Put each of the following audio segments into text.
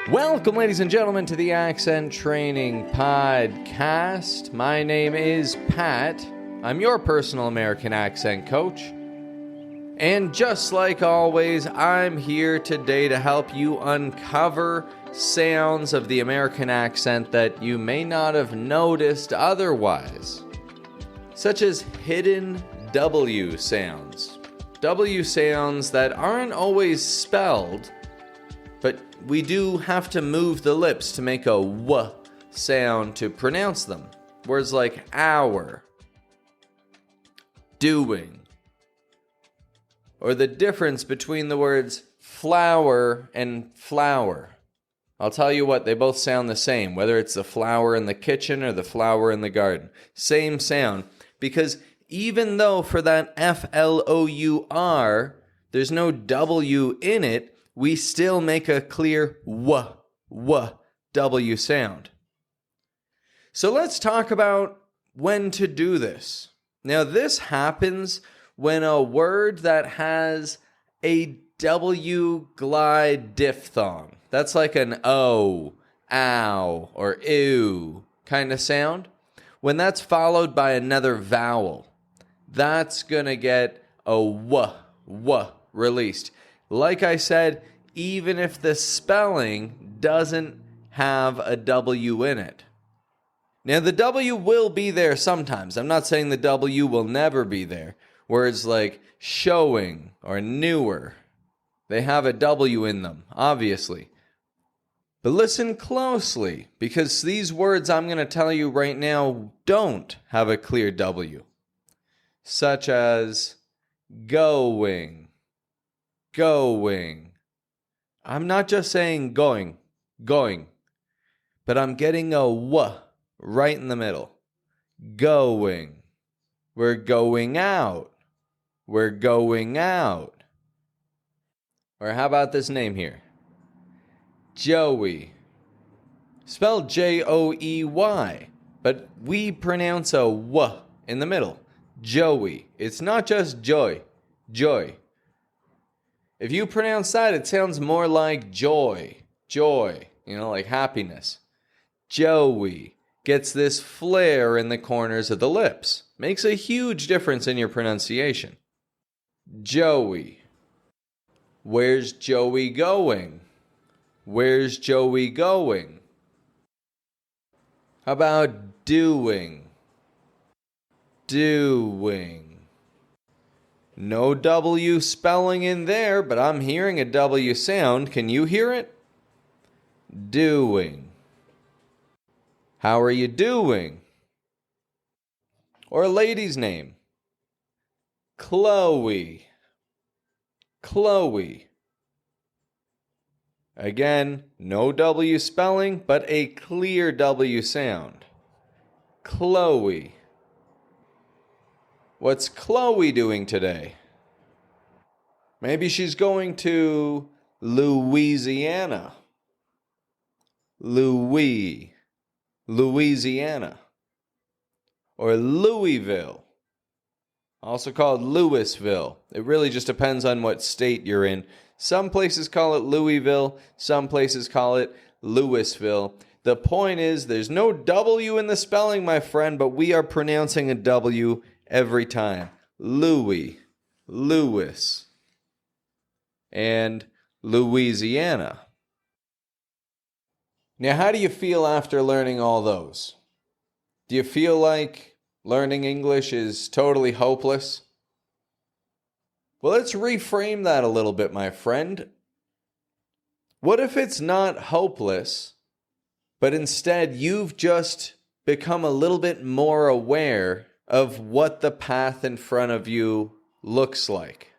Welcome, ladies and gentlemen, to the Accent Training Podcast. My name is Pat. I'm your personal American accent coach. And just like always, I'm here today to help you uncover sounds of the American accent that you may not have noticed otherwise, such as hidden W sounds. W sounds that aren't always spelled, but we do have to move the lips to make a W sound to pronounce them. Words like hour, doing, or the difference between the words flower and flower. I'll tell you what, they both sound the same, whether it's the flower in the kitchen or the flower in the garden. Same sound, because even though for that F-L-O-U-R, there's no W in it, we still make a clear W sound. So let's talk about when to do this. Now, this happens when a word that has a W glide diphthong. That's like an O, ow, or ew kind of sound. When that's followed by another vowel, that's going to get a w released. Like I said, even if the spelling doesn't have a W in it. Now, the W will be there sometimes. I'm not saying the W will never be there. Words like showing or newer, they have a W in them, obviously. But listen closely, because these words I'm going to tell you right now don't have a clear W. Such as going. I'm not just saying going, but I'm getting a W right in the middle. Going. We're going out. We're going out. Or how about this name here? Joey. Spelled J-O-E-Y, but we pronounce a W in the middle. Joey. It's not just joy. If you pronounce that, it sounds more like joy, like happiness. Joey gets this flare in the corners of the lips. Makes a huge difference in your pronunciation. Joey. Where's Joey going? Where's Joey going? How about doing? No W spelling in there, but I'm hearing a W sound. Can you hear it? Doing. How are you doing? Or a lady's name. Chloe. Again, no W spelling, but a clear W sound. Chloe. What's Chloe doing today? Maybe she's going to Louisiana. Louisiana. Or Louisville. Also called Louisville. It really just depends on what state you're in. Some places call it Louisville. Some places call it Louisville. The point is, there's no W in the spelling, my friend, but we are pronouncing a W every time. Louis, Louis, and Louisiana. Now, how do you feel after learning all those? Do you feel like learning English is totally hopeless? Well, let's reframe that a little bit, my friend. What if it's not hopeless, but instead you've just become a little bit more aware of what the path in front of you looks like?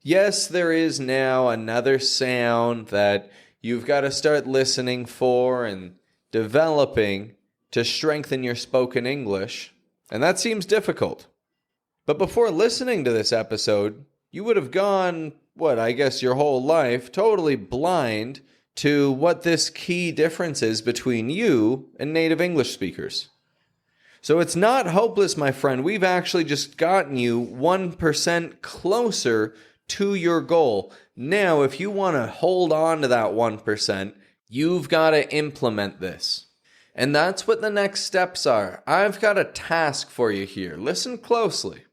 Yes, there is now another sound that you've got to start listening for and developing to strengthen your spoken English, and that seems difficult. But before listening to this episode, you would have gone, your whole life totally blind to what this key difference is between you and native English speakers. So it's not hopeless, my friend. We've actually just gotten you 1% closer to your goal. Now, if you want to hold on to that 1%, You've got to implement this. And that's what the next steps are. I've got a task for you here. Listen closely.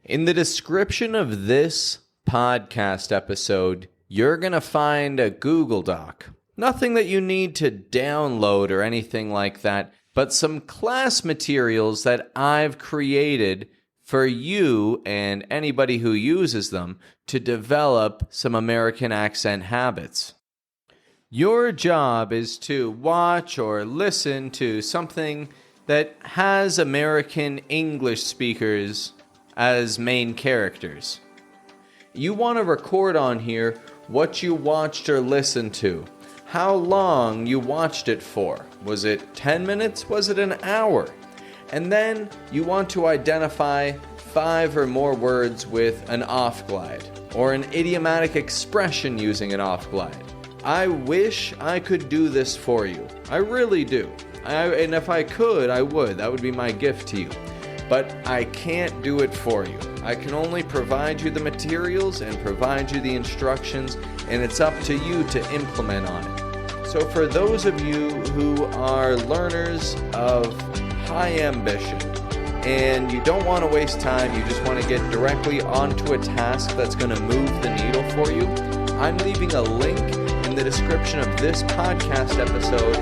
In the description of this podcast episode, you're going to find a Google Doc. Nothing that you need to download or anything like that, but some class materials that I've created for you and anybody who uses them to develop some American accent habits. Your job is to watch or listen to something that has American English speakers as main characters. You want to record on here what you watched or listened to, how long you watched it for. Was it 10 minutes? Was it an hour? And then you want to identify 5 or more words with an off glide or an idiomatic expression using an off glide. I wish I could do this for you. I really do. And if I could, I would. That would be my gift to you. But I can't do it for you. I can only provide you the materials and provide you the instructions, and it's up to you to implement on it. So for those of you who are learners of high ambition and you don't want to waste time, you just want to get directly onto a task that's going to move the needle for you, I'm leaving a link in the description of this podcast episode.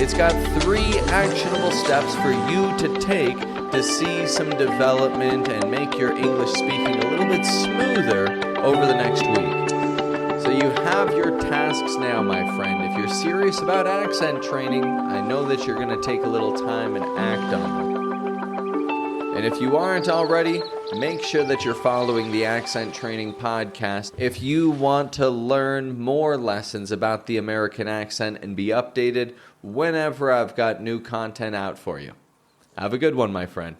It's got 3 actionable steps for you to take to see some development and make your English speaking a little bit smoother over the next week. So you have your tasks now, my friend. If you're serious about accent training, I know that you're going to take a little time and act on them. And if you aren't already, make sure that you're following the Accent Training Podcast if you want to learn more lessons about the American accent and be updated whenever I've got new content out for you. Have a good one, my friend.